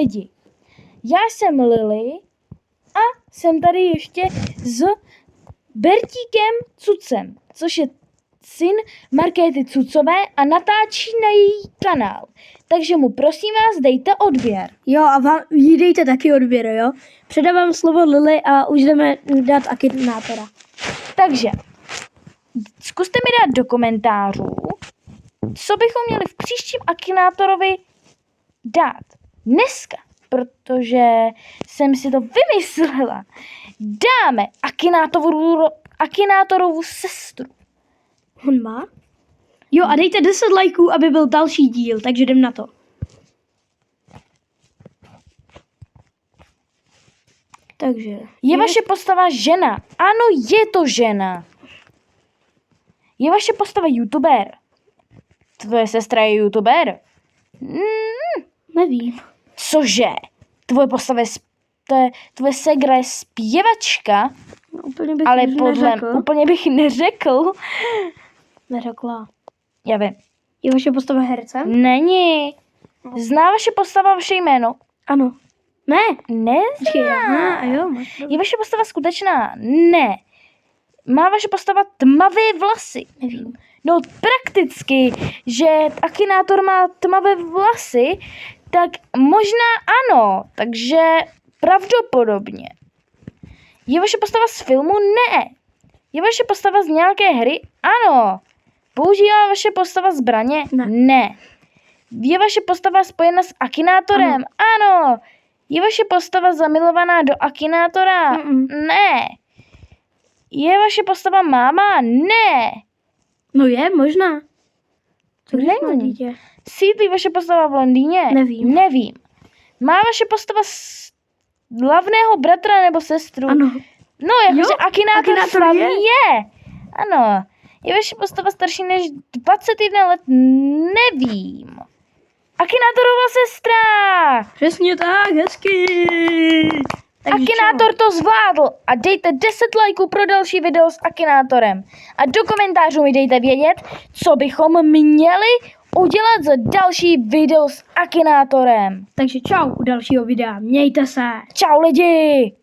lidi, já jsem Lily a jsem tady ještě s Bertíkem Cucem, což je syn Markéty Cucové a natáčí na její kanál. Takže mu prosím vás dejte odběr. Jo, a vám jí dejte taky odběr, jo? Předávám slovo Lily a už jdeme dát Akinátora. Takže zkuste mi dát do komentářů, co bychom měli v příštím Akinátorovi dát dneska, protože jsem si to vymyslela. Dáme Akinátorovu sestru. On má? Jo, a dejte 10 lajků, aby byl další díl, takže jdem na to. Takže. Je vaše postava žena? Ano, je to žena. Je vaše postava youtuber? Tvoje sestra je youtuber? Nevím. Cože? Tvoje segra je zpěvačka? No, úplně bych Ale neřekl. úplně bych neřekl. Neřekla. Já vím. Je vaše postava herce? Není. Zná vaše postava vaše jméno? Ano. Ne. Nezná. Aha, a jo, máš pravdu. Je vaše postava skutečná? Ne. Má vaše postava tmavé vlasy? Nevím. No prakticky, že Akinátor má tmavé vlasy, tak možná ano, takže pravděpodobně. Je vaše postava z filmu? Ne. Je vaše postava z nějaké hry? Ano. Používá vaše postava zbraně? Ne. Je vaše postava spojena s Akinátorem? Ano. Je vaše postava zamilovaná do Akinátora? Ne. Je vaše postava máma? Ne. No je, možná. Co když má Není. dítě? Sídlí vaše postava v Londýně? Nevím. Nevím. Má vaše postava hlavného bratra nebo sestru? Ano. No, jakože Akinátor Akinátor slavný je. je. Ano. Je vaše postava starší než 21 let? Nevím. Akinátorova sestra! Přesně tak, hezky. Takže Akinátor to zvládl a dejte 10 lajků pro další video s Akinátorem. A do komentářů mi dejte vědět, co bychom měli udělat za další video s Akinátorem. Takže čau u dalšího videa. Mějte se. Čau lidi!